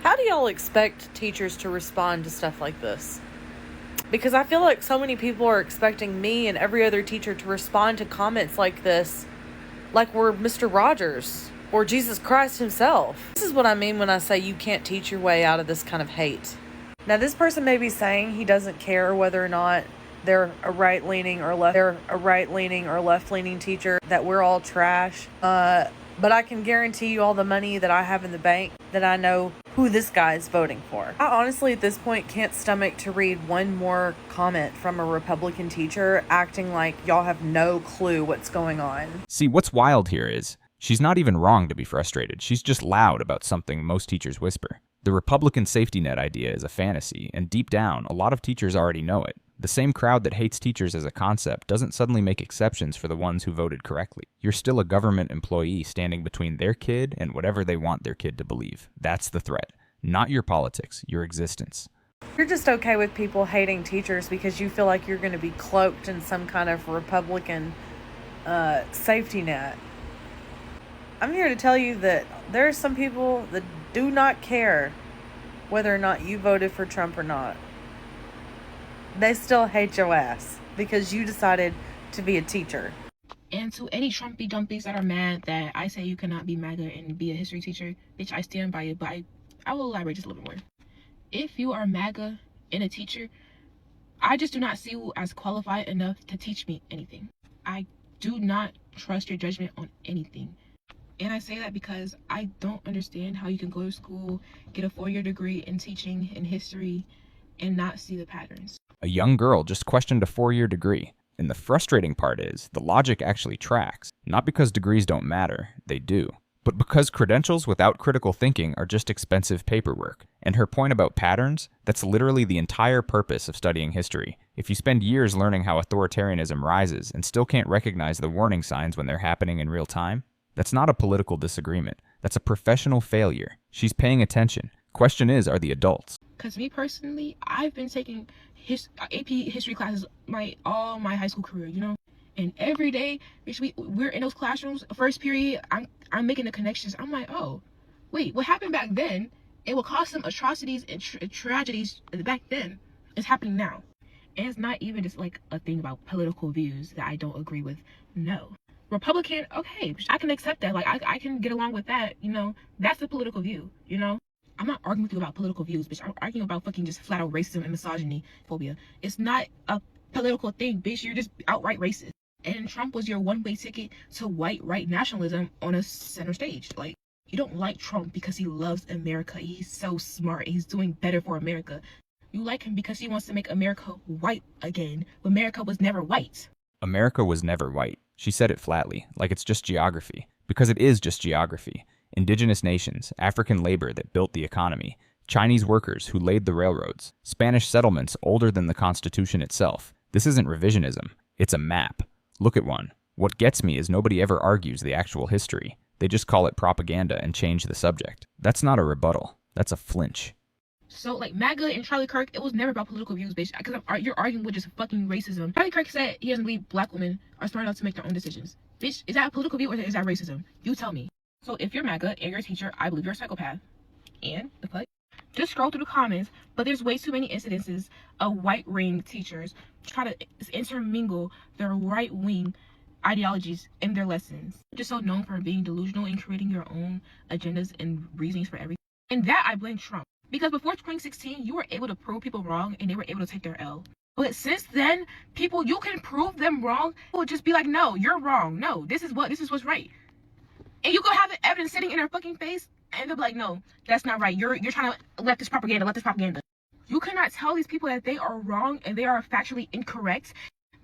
How do y'all expect teachers to respond to stuff like this? Because I feel like so many people are expecting me and every other teacher to respond to comments like this like we're Mr. Rogers or Jesus Christ himself. This is what I mean when I say you can't teach your way out of this kind of hate. Now, this person may be saying he doesn't care whether or not they're a right-leaning or left-leaning teacher, that we're all trash. But I can guarantee you all the money that I have in the bank that I know who this guy is voting for. I honestly, at this point, can't stomach to read one more comment from a Republican teacher acting like y'all have no clue what's going on. See, what's wild here is, she's not even wrong to be frustrated. She's just loud about something most teachers whisper. The Republican safety net idea is a fantasy, and deep down, a lot of teachers already know it. The same crowd that hates teachers as a concept doesn't suddenly make exceptions for the ones who voted correctly. You're still a government employee standing between their kid and whatever they want their kid to believe. That's the threat. Not your politics, your existence. You're just okay with people hating teachers because you feel like you're going to be cloaked in some kind of Republican safety net. I'm here to tell you that there are some people that do not care whether or not you voted for Trump or not. They still hate your ass because you decided to be a teacher. And to any Trumpy dumpies that are mad that I say you cannot be MAGA and be a history teacher, bitch, I stand by it, but I will elaborate just a little bit more. If you are MAGA and a teacher, I just do not see you as qualified enough to teach me anything. I do not trust your judgment on anything. And I say that because I don't understand how you can go to school, get a 4-year degree in teaching and history, and not see the patterns. A young girl just questioned a 4-year degree. And the frustrating part is, the logic actually tracks. Not because degrees don't matter, they do. But because credentials without critical thinking are just expensive paperwork. And her point about patterns, that's literally the entire purpose of studying history. If you spend years learning how authoritarianism rises and still can't recognize the warning signs when they're happening in real time, that's not a political disagreement. That's a professional failure. She's paying attention. Question is, are the adults? Because me personally, I've been taking AP history classes all my high school career, you know? And every day, we're in those classrooms, first period, I'm making the connections. I'm like, oh, wait, what happened back then? It will cause some atrocities and tragedies back then. It's happening now. And it's not even just like a thing about political views that I don't agree with. No. Republican, okay, I can accept that. Like, I can get along with that, you know? That's a political view, you know? I'm not arguing with you about political views, bitch. I'm arguing about fucking just flat out racism and misogyny, phobia. It's not a political thing, bitch. You're just outright racist. And Trump was your one-way ticket to white right nationalism on a center stage. Like, you don't like Trump because he loves America. He's so smart. He's doing better for America. You like him because he wants to make America white again. America was never white. America was never white. She said it flatly, like it's just geography. Because it is just geography. Indigenous nations, African labor that built the economy, Chinese workers who laid the railroads, Spanish settlements older than the Constitution itself. This isn't revisionism. It's a map. Look at one. What gets me is nobody ever argues the actual history. They just call it propaganda and change the subject. That's not a rebuttal. That's a flinch. So, like, MAGA and Charlie Kirk, it was never about political views, bitch. Because you're arguing with just fucking racism. Charlie Kirk said he doesn't believe black women are smart enough to make their own decisions. Bitch, is that a political view or is that racism? You tell me. So, if you're MAGA and you're a teacher, I believe you're a psychopath. And the fuck? Just scroll through the comments, but there's way too many incidences of white ring teachers try to intermingle their right-wing ideologies in their lessons. Just so known for being delusional and creating your own agendas and reasons for everything. And that I blame Trump. Because before 2016, you were able to prove people wrong and they were able to take their L. But since then, people, you can prove them wrong. Will just be like, no, you're wrong. No, this is what's right. And you go have the evidence sitting in their fucking face, and they'll be like, no, that's not right. You're trying to let this propaganda. You cannot tell these people that they are wrong and they are factually incorrect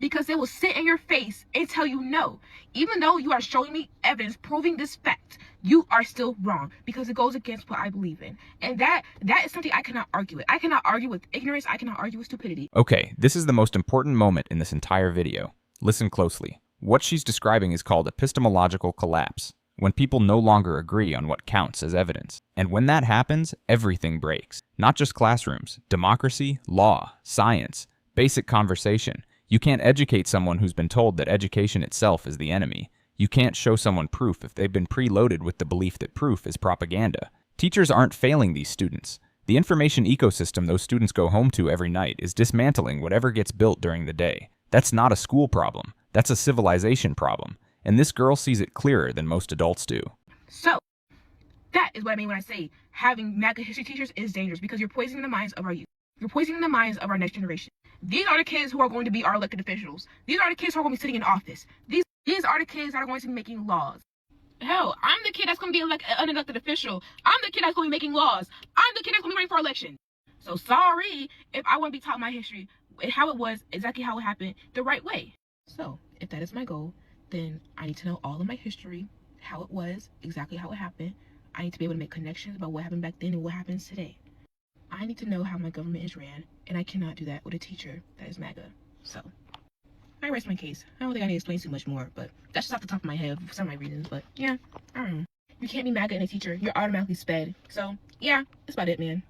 because they will sit in your face and tell you no. Even though you are showing me evidence proving this fact, you are still wrong because it goes against what I believe in. And that is something I cannot argue with. I cannot argue with ignorance. I cannot argue with stupidity. Okay, this is the most important moment in this entire video. Listen closely. What she's describing is called epistemological collapse. When people no longer agree on what counts as evidence. And when that happens, everything breaks. Not just classrooms, democracy, law, science, basic conversation. You can't educate someone who's been told that education itself is the enemy. You can't show someone proof if they've been preloaded with the belief that proof is propaganda. Teachers aren't failing these students. The information ecosystem those students go home to every night is dismantling whatever gets built during the day. That's not a school problem. That's a civilization problem. And this girl sees it clearer than most adults do. So, that is what I mean when I say having MAGA history teachers is dangerous, because you're poisoning the minds of our youth. You're poisoning the minds of our next generation. These are the kids who are going to be our elected officials. These are the kids who are going to be sitting in office. These are the kids that are going to be making laws. Hell, I'm the kid that's going to be an unelected official. I'm the kid that's going to be making laws. I'm the kid that's going to be running for election. So sorry if I want to be taught my history, how it was, exactly how it happened, the right way. So if that is my goal, then I need to know all of my history, how it was, exactly how it happened. I need to be able to make connections about what happened back then and what happens today. I need to know how my government is ran, and I cannot do that with a teacher that is MAGA. So I rest my case. I don't think I need to explain too much more, but that's just off the top of my head for some of my reasons. But yeah, I don't know. You can't be MAGA and a teacher. You're automatically sped. So yeah, that's about it, man.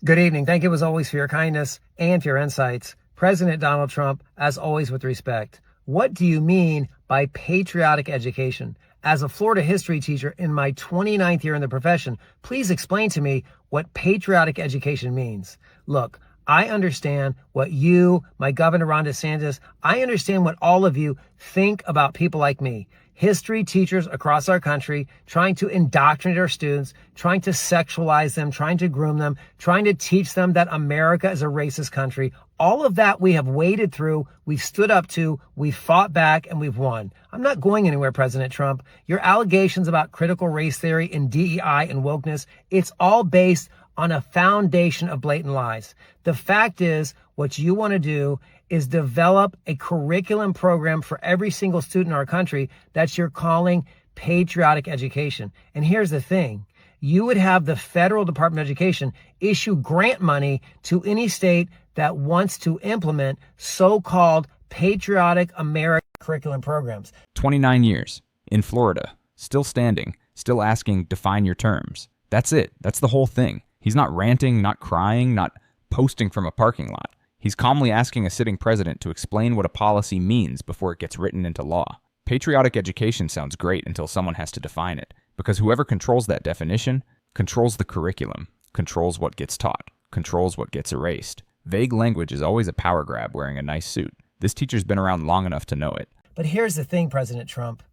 Good evening. Thank you as always for your kindness and for your insights. President Donald Trump, as always with respect, what do you mean by patriotic education? As a Florida history teacher in my 29th year in the profession, please explain to me what patriotic education means. Look, I understand what you, my Governor Ron DeSantis, I understand what all of you think about people like me. History teachers across our country trying to indoctrinate our students, trying to sexualize them, trying to groom them, trying to teach them that America is a racist country. All of that we have waded through, we've stood up to, we've fought back, and we've won. I'm not going anywhere, President Trump. Your allegations about critical race theory and DEI and wokeness, it's all based on a foundation of blatant lies. The fact is, what you want to do is develop a curriculum program for every single student in our country that you're calling patriotic education. And here's the thing. You would have the Federal Department of Education issue grant money to any state that wants to implement so-called patriotic American curriculum programs. 29 years, in Florida, still standing, still asking, define your terms. That's it. That's the whole thing. He's not ranting, not crying, not posting from a parking lot. He's calmly asking a sitting president to explain what a policy means before it gets written into law. Patriotic education sounds great until someone has to define it, because whoever controls that definition controls the curriculum, controls what gets taught, controls what gets erased. Vague language is always a power grab wearing a nice suit. This teacher's been around long enough to know it. But here's the thing, President Trump.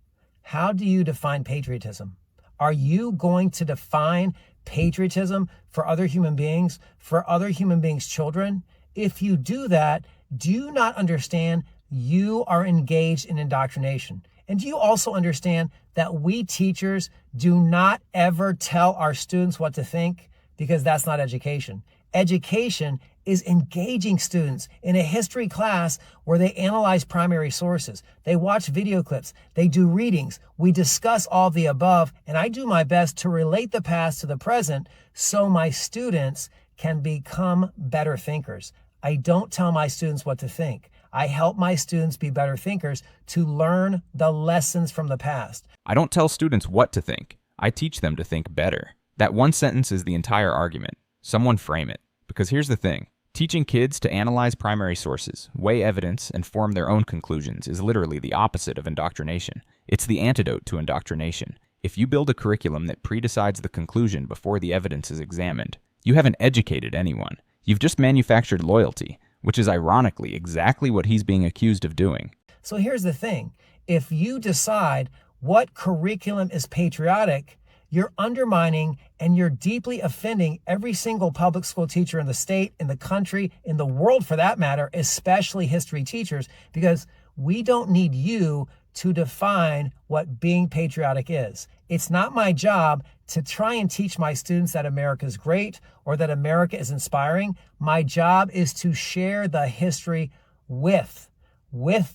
How do you define patriotism? Are you going to define patriotism for other human beings, for other human beings' children? If you do that, do you not understand you are engaged in indoctrination? And do you also understand that we teachers do not ever tell our students what to think? Because that's not education. Education is engaging students in a history class where they analyze primary sources. They watch video clips. They do readings. We discuss all the above, and I do my best to relate the past to the present so my students can become better thinkers. I don't tell my students what to think. I help my students be better thinkers to learn the lessons from the past. I don't tell students what to think. I teach them to think better. That one sentence is the entire argument. Someone frame it. Because here's the thing. Teaching kids to analyze primary sources, weigh evidence, and form their own conclusions is literally the opposite of indoctrination. It's the antidote to indoctrination. If you build a curriculum that pre-decides the conclusion before the evidence is examined, you haven't educated anyone. You've just manufactured loyalty, which is ironically exactly what he's being accused of doing. So here's the thing. If you decide what curriculum is patriotic, you're undermining and you're deeply offending every single public school teacher in the state, in the country, in the world for that matter, especially history teachers, because we don't need you to define what being patriotic is. It's not my job to try and teach my students that America is great or that America is inspiring. My job is to share the history with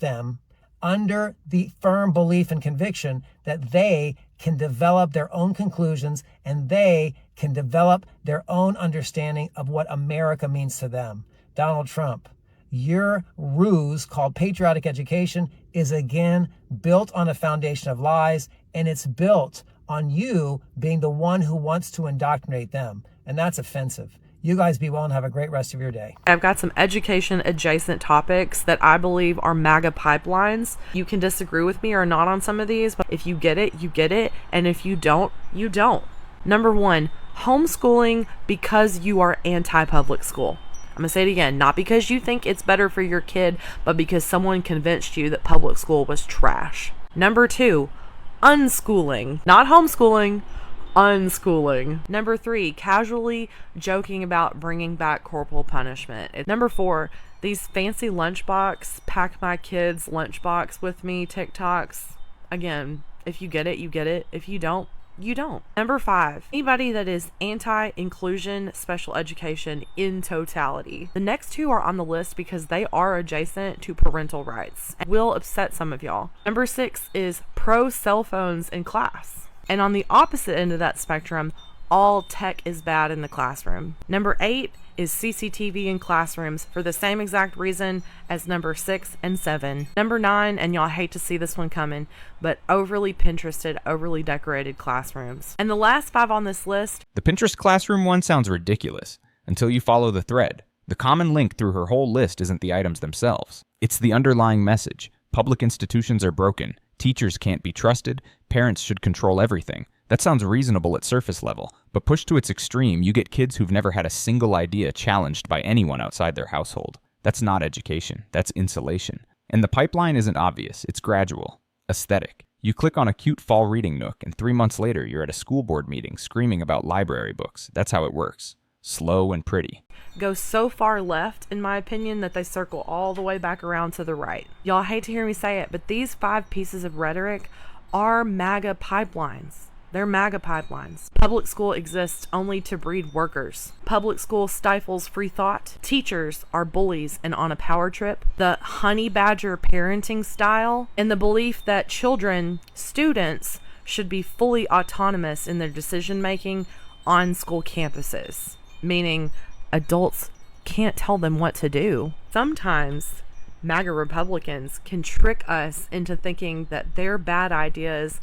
them under the firm belief and conviction that they can develop their own conclusions and they can develop their own understanding of what America means to them. Donald Trump, your ruse called patriotic education is again built on a foundation of lies, and it's built on you being the one who wants to indoctrinate them. And that's offensive. You guys be well and have a great rest of your day. I've got some education adjacent topics that I believe are MAGA pipelines. You can disagree with me or not on some of these, but if you get it, you get it. And if you don't, you don't. Number one, homeschooling because you are anti-public school. I'm going to say it again, not because you think it's better for your kid, but because someone convinced you that public school was trash. Number 2, unschooling. Not homeschooling, unschooling. Number 3, casually joking about bringing back corporal punishment. Number 4, these fancy lunchbox, pack my kids lunchbox with me TikToks. Again, if you get it, you get it. If you don't, you don't. Number 5, anybody that is anti-inclusion special education in totality. The next 2 are on the list because they are adjacent to parental rights and will upset some of y'all. Number 6 is pro cell phones in class. And on the opposite end of that spectrum, all tech is bad in the classroom. Number 8 is CCTV in classrooms for the same exact reason as number 6 and 7. Number 9, and y'all hate to see this one coming, but overly Pinterested, overly decorated classrooms. And the last 5 on this list. The Pinterest classroom one sounds ridiculous until you follow the thread. The common link through her whole list isn't the items themselves. It's the underlying message. Public institutions are broken. Teachers can't be trusted. Parents should control everything. That sounds reasonable at surface level, but pushed to its extreme, you get kids who've never had a single idea challenged by anyone outside their household. That's not education, that's insulation. And the pipeline isn't obvious, it's gradual. Aesthetic. You click on a cute fall reading nook, and 3 months later you're at a school board meeting screaming about library books. That's how it works. Slow and pretty. Go so far left, in my opinion, that they circle all the way back around to the right. Y'all hate to hear me say it, but these 5 pieces of rhetoric are MAGA pipelines. They're MAGA pipelines. Public school exists only to breed workers. Public school stifles free thought. Teachers are bullies and on a power trip. The honey badger parenting style and the belief that children, students, should be fully autonomous in their decision making on school campuses, meaning adults can't tell them what to do. Sometimes MAGA Republicans can trick us into thinking that their bad ideas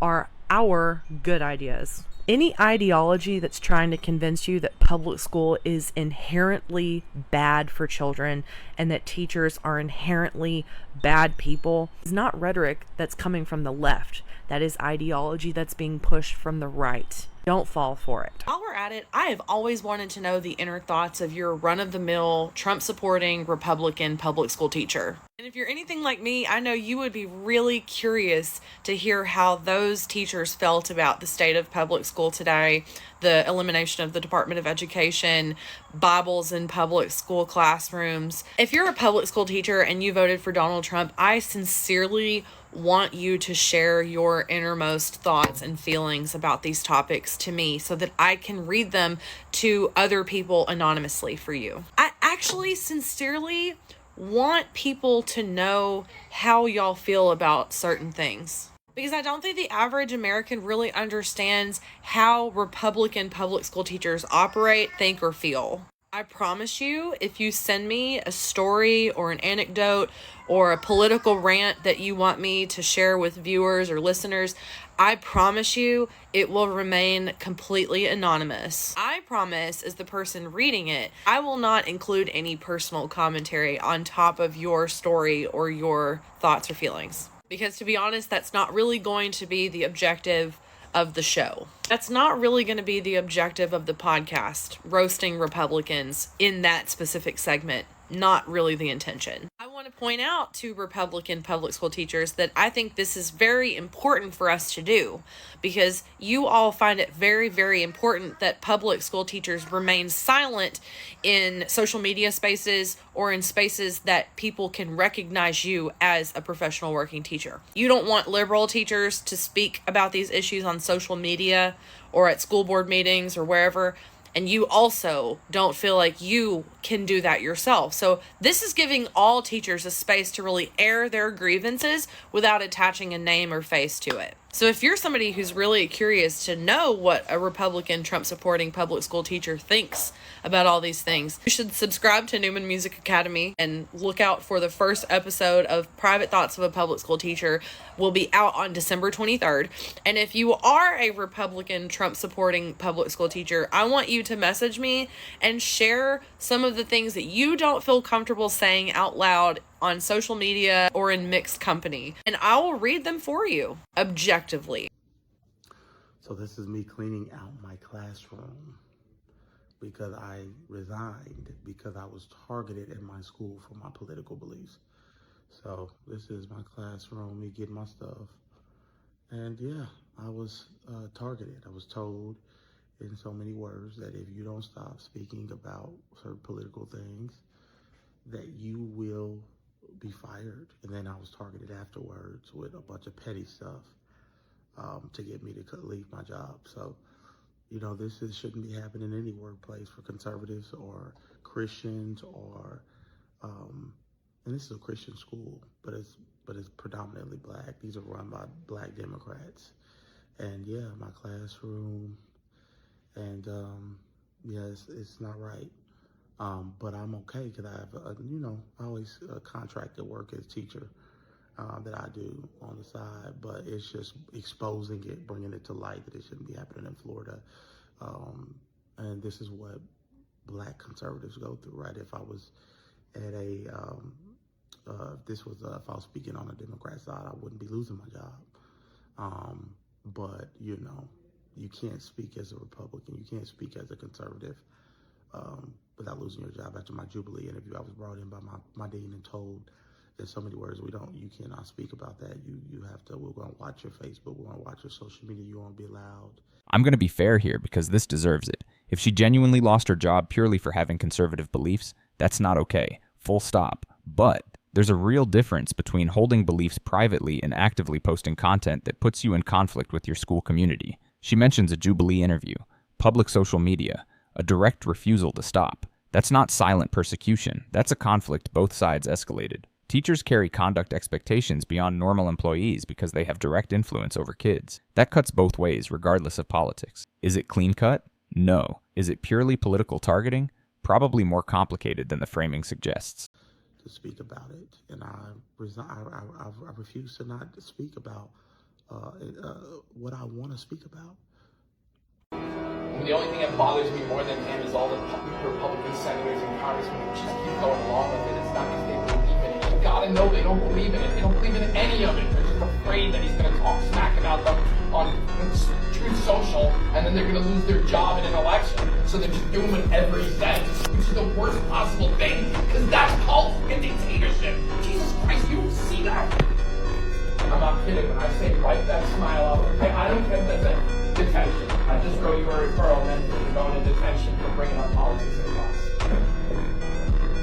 are our good ideas. Any ideology that's trying to convince you that public school is inherently bad for children and that teachers are inherently bad people is not rhetoric that's coming from the left. That is ideology that's being pushed from the right. Don't fall for it. While we're at it, I have always wanted to know the inner thoughts of your run-of-the-mill, Trump-supporting Republican public school teacher. And if you're anything like me, I know you would be really curious to hear how those teachers felt about the state of public school today, the elimination of the Department of Education, Bibles in public school classrooms. If you're a public school teacher and you voted for Donald Trump, I sincerely want you to share your innermost thoughts and feelings about these topics to me so that I can read them to other people anonymously for you. I actually sincerely want people to know how y'all feel about certain things, because I don't think the average American really understands how Republican public school teachers operate, think, or feel. I promise you, if you send me a story or an anecdote or a political rant that you want me to share with viewers or listeners, I promise you it will remain completely anonymous. I promise, as the person reading it, I will not include any personal commentary on top of your story or your thoughts or feelings. Because to be honest, that's not really going to be the objective of the show. That's not really going to be the objective of the podcast, roasting Republicans in that specific segment. Not really the intention. I want to point out to Republican public school teachers that I think this is very important for us to do, because you all find it very, very important that public school teachers remain silent in social media spaces or in spaces that people can recognize you as a professional working teacher. You don't want liberal teachers to speak about these issues on social media or at school board meetings or wherever. And you also don't feel like you can do that yourself. So this is giving all teachers a space to really air their grievances without attaching a name or face to it. So if you're somebody who's really curious to know what a Republican Trump-supporting public school teacher thinks about all these things, you should subscribe to Newman Music Academy and look out for the first episode of Private Thoughts of a Public School Teacher. Will be out on December 23rd. And if you are a Republican Trump-supporting public school teacher, I want you to message me and share some of the things that you don't feel comfortable saying out loud on social media or in mixed company, and I will read them for you objectively. So this is me cleaning out my classroom because I resigned because I was targeted in my school for my political beliefs. So this is my classroom, me getting my stuff. And yeah, I was targeted. I was told in so many words that if you don't stop speaking about certain political things, that you will be fired. And then I was targeted afterwards with a bunch of petty stuff to get me to leave my job. So, you know, shouldn't be happening in any workplace for conservatives or Christians or, and this is a Christian school, but it's predominantly black. These are run by black Democrats. And yeah, my classroom, and yeah, it's not right. But I'm okay because I have, I always contracted work as teacher that I do on the side, but it's just exposing it, bringing it to light that it shouldn't be happening in Florida. And this is what black conservatives go through, right? If I was at if I was speaking on the Democrat side, I wouldn't be losing my job. But, you know, you can't speak as a Republican, you can't speak as a conservative without losing your job. After my Jubilee interview, I was brought in by my dean and told in so many words, you cannot speak about that. You have to, we're going to watch your Facebook, we're going to watch your social media, you won't be allowed. I'm going to be fair here because this deserves it. If she genuinely lost her job purely for having conservative beliefs, that's not okay. Full stop. But there's a real difference between holding beliefs privately and actively posting content that puts you in conflict with your school community. She mentions a Jubilee interview, public social media, a direct refusal to stop. That's not silent persecution. That's a conflict both sides escalated. Teachers carry conduct expectations beyond normal employees because they have direct influence over kids. That cuts both ways, regardless of politics. Is it clean cut? No. Is it purely political targeting? Probably more complicated than the framing suggests. To speak about it, and I refuse to not speak about what I want to speak about. The only thing that bothers me more than him is all the Republican senators and congressmen who just keep going along with it. It's not because they believe in it. You gotta know they don't believe in it. They don't believe in any of it. They're just afraid that he's gonna talk smack about them on Truth Social, and then they're gonna lose their job in an election. So they're just doing whatever he says, which is the worst possible thing, because that's called a dictatorship. Jesus Christ, you don't see that? I'm not kidding when I say wipe that smile off. Okay, I don't care if that's a detention. I just wrote you a referral and then you're going to detention for bringing up politics in class.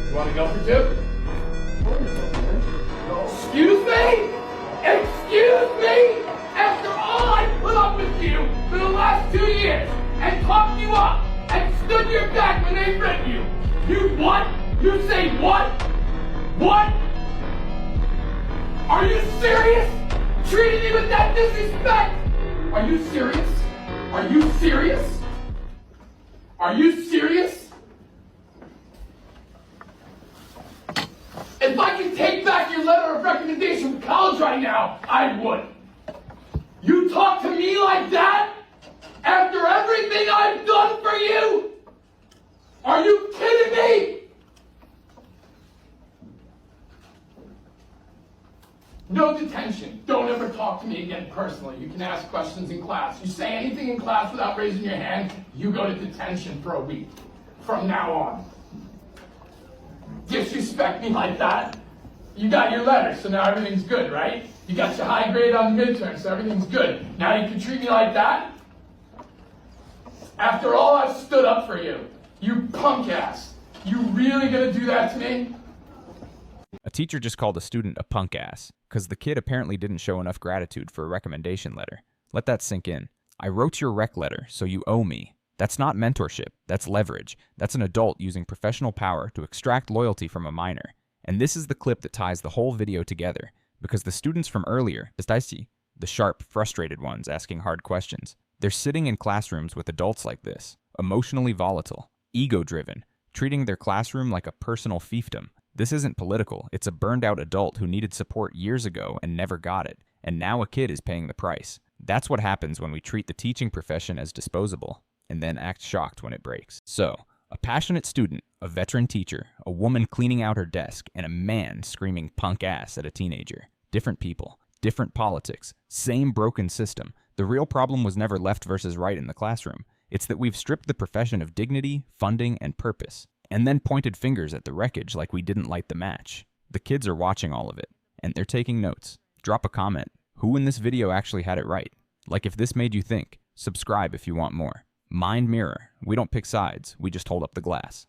You want to go for two? Excuse me? Excuse me? After all I put up with you for the last 2 years and talked you up and stood your back when they threatened you, you what? You say what? What? Are you serious? Treating me with that disrespect? Are you serious? Are you serious? Are you serious? If I could take back your letter of recommendation from college right now, I would. You talk to me like that? After everything I've done for you? Are you kidding me? No detention. Don't ever talk to me again personally. You can ask questions in class. You say anything in class without raising your hand, you go to detention for a week. From now on. Disrespect me like that? You got your letter, so now everything's good, right? You got your high grade on the midterm, so everything's good. Now you can treat me like that? After all I've stood up for you, you punk ass. You really gonna do that to me? A teacher just called a student a punk ass, because the kid apparently didn't show enough gratitude for a recommendation letter. Let that sink in. I wrote your rec letter, so you owe me. That's not mentorship, that's leverage. That's an adult using professional power to extract loyalty from a minor. And this is the clip that ties the whole video together, because the students from earlier, the sharp, frustrated ones asking hard questions, they're sitting in classrooms with adults like this, emotionally volatile, ego-driven, treating their classroom like a personal fiefdom. This isn't political, it's a burned-out adult who needed support years ago and never got it, and now a kid is paying the price. That's what happens when we treat the teaching profession as disposable, and then act shocked when it breaks. So, a passionate student, a veteran teacher, a woman cleaning out her desk, and a man screaming punk ass at a teenager. Different people, different politics, same broken system. The real problem was never left versus right in the classroom. It's that we've stripped the profession of dignity, funding, and purpose, and then pointed fingers at the wreckage like we didn't light the match. The kids are watching all of it, and they're taking notes. Drop a comment. Who in this video actually had it right? Like if this made you think. Subscribe if you want more. Mind Mirror. We don't pick sides, we just hold up the glass.